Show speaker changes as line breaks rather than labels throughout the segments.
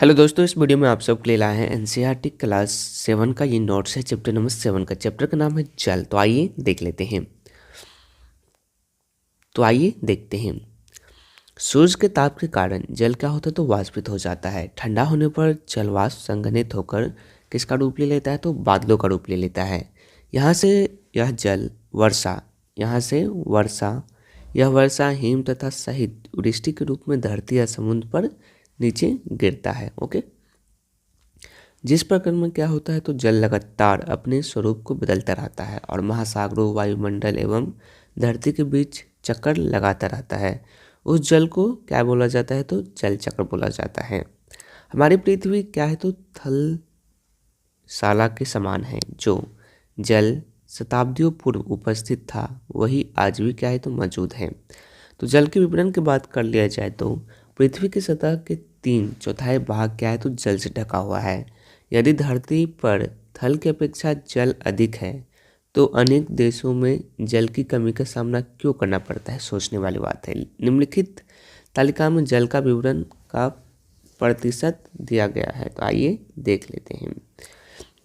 Hello दोस्तों, इस video में आप सबके लिए लाए हैं एनसीईआरटी क्लास 7 का ये नोट्स है। चैप्टर नंबर 7 का चैप्टर का नाम है जल। तो आइए देखते हैं। सूर्य के ताप के कारण जल क्या होता है तो वाष्पित हो जाता है। ठंडा होने पर जल वाष्प संघनित होकर किसका रूप ले लेता है तो बादलों का रूप ले लेता है। यहाँ से यह जल वर्षा यह वर्षा हिम तथा सहित वृष्टि के रूप में धरती या समुद्र पर नीचे गिरता है। ओके, जिस प्रकार में क्या होता है तो जल लगातार अपने स्वरूप को बदलता रहता है और महासागरों, वायुमंडल एवं धरती के बीच चक्कर लगाता रहता है। उस जल को क्या बोला जाता है तो जल चक्र बोला जाता है। हमारी पृथ्वी क्या है तो थलशाला के समान है। जो जल शताब्दियों पूर्व उपस्थित था वही आज भी क्या है तो मौजूद है। तो जल के विवरण की बात कर लिया जाए तो पृथ्वी की सतह के 3/4 भाग क्या है तो जल से ढका हुआ है। यदि धरती पर थल की अपेक्षा जल अधिक है तो अनेक देशों में जल की कमी का सामना क्यों करना पड़ता है, सोचने वाली बात है। निम्नलिखित तालिका में जल का विवरण का प्रतिशत दिया गया है, तो आइए देख लेते हैं।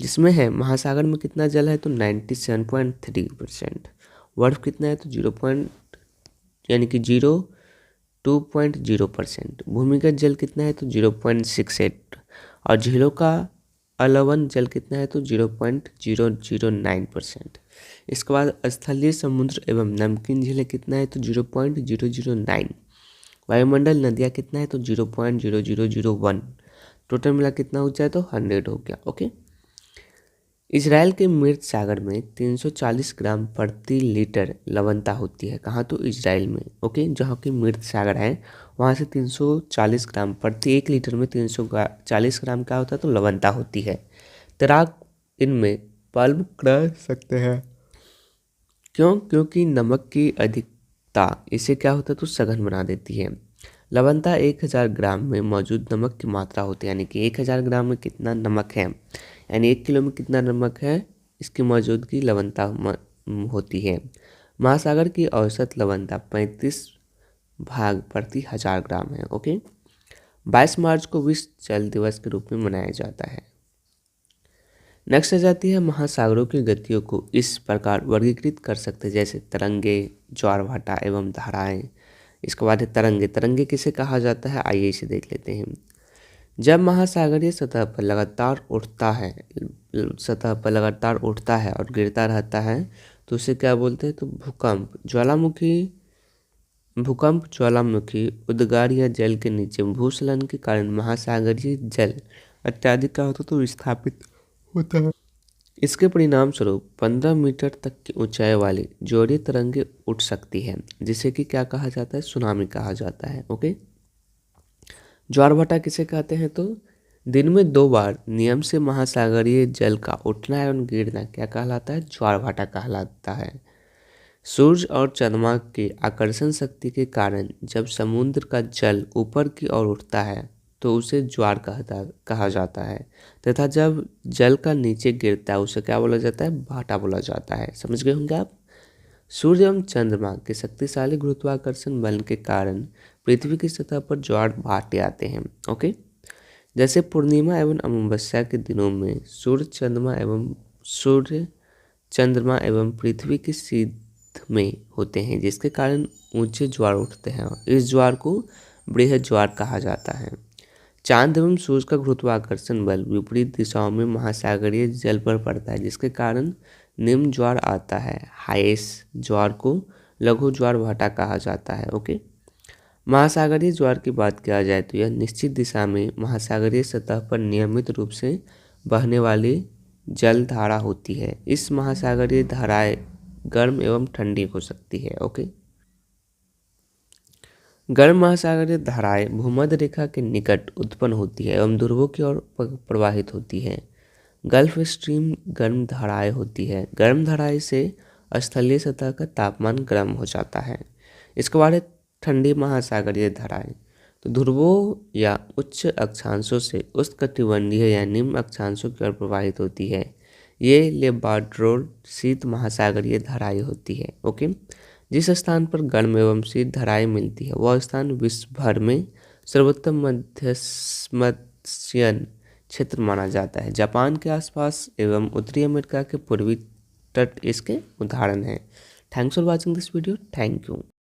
जिसमें है महासागर में कितना जल है तो 97.3%। बर्फ कितना है तो 2.0%। भूमिगत जल कितना है तो 0.68। और झीलों का अलवण जल कितना है तो 0.009%। इसके बाद स्थलीय समुद्र एवं नमकीन झीलें कितना है तो 0.009। वायुमंडल नदियाँ कितना है तो 0.0001। टोटल मिला कितना हो जाए तो 100 हो गया। ओके, इजराइल के मृत सागर में 340 ग्राम प्रति लीटर लवणता होती है। कहाँ तो इजराइल में। ओके, जहाँ की मृत सागर है वहाँ से 340 ग्राम प्रति 1 लीटर में 340 ग्राम क्या होता है तो लवणता होती है। तैराक इनमें पल्ब कर सकते हैं। क्योंकि नमक की अधिकता इसे क्या होता है तो सघन बना देती है। लवणता 1000 ग्राम में मौजूद नमक की मात्रा होती है, यानी कि 1000 ग्राम में कितना नमक है, यानी 1 किलो में कितना नमक है, इसकी मौजूदगी लवणता होती है। महासागर की औसत लवणता 35 भाग प्रति 1000 ग्राम है। ओके, 22 मार्च को विश्व जल दिवस के रूप में मनाया जाता है। नेक्स्ट आ जाती है महासागरों की गतियों को इस प्रकार वर्गीकृत कर सकते हैं जैसे तरंगे, ज्वार भाटा एवं धाराएं। इसके बाद है तरंगे किसे कहा जाता है, आइए इसे देख लेते हैं। जब महासागरीय सतह पर लगातार उठता है और गिरता रहता है तो उसे क्या बोलते हैं तो भूकंप, ज्वालामुखी, उद्गार या जल के नीचे भूस्खलन के कारण महासागरीय जल अत्यधिक क्या होता तो विस्थापित होता है। इसके परिणाम स्वरूप 15 मीटर तक की ऊंचाई वाली जोड़ी तरंगे उठ सकती है, जिसे कि क्या कहा जाता है, सुनामी कहा जाता है। ओके, ज्वार भाटा किसे कहते हैं तो दिन में 2 बार नियम से महासागरीय जल का उठना एवं गिरना क्या कहलाता है, ज्वार भाटा कहलाता है। सूर्य और चंद्रमा की आकर्षण शक्ति के कारण जब समुद्र का जल ऊपर की ओर उठता है तो उसे ज्वार कहा जाता है, तथा जब जल का नीचे गिरता है उसे क्या बोला जाता है, भाटा बोला जाता है। समझ गए होंगे आप। सूर्य एवं चंद्रमा के शक्तिशाली गुरुत्वाकर्षण बल के कारण पृथ्वी की सतह पर ज्वार भाटे आते हैं। ओके, जैसे पूर्णिमा एवं अमावस्या के दिनों में सूर्य चंद्रमा एवं पृथ्वी की सीध में होते हैं, जिसके कारण ऊंचे ज्वार उठते हैं। इस ज्वार को बृहद ज्वार कहा जाता है। चांद एवं सूर्य का गुरुत्वाकर्षण बल विपरीत दिशाओं में महासागरीय जल पर पड़ता है, जिसके कारण निम्न ज्वार आता है। हाईएस्ट ज्वार को लघु ज्वार भाटा कहा जाता है। ओके, महासागरीय ज्वार की बात किया जाए तो यह निश्चित दिशा में महासागरीय सतह पर नियमित रूप से बहने वाली जल धारा होती है। इस महासागरीय धाराएं गर्म एवं ठंडी हो सकती है। ओके, गर्म महासागरीय धाराएं भूमध्य रेखा के निकट उत्पन्न होती है एवं ध्रुवों की ओर प्रवाहित होती है। गल्फ स्ट्रीम गर्म धाराएं होती है। गर्म धाराएं से स्थलीय सतह का तापमान गर्म हो जाता है। इसके बाद ठंडी महासागरीय धाराएं तो ध्रुवों या उच्च अक्षांशों से उष्णकटिबंधीय या निम्न अक्षांशों की ओर प्रवाहित होती है। ये लेबाडोर शीत महासागरीय धाराएं होती है। ओके, जिस स्थान पर गर्म एवं शीत धाराएं मिलती है वह स्थान विश्व भर में सर्वोत्तम मध्यप्रशांतीय क्षेत्र माना जाता है। जापान के आसपास एवं उत्तरी अमेरिका के पूर्वी तट इसके उदाहरण हैं। Thanks for watching this video. Thank you.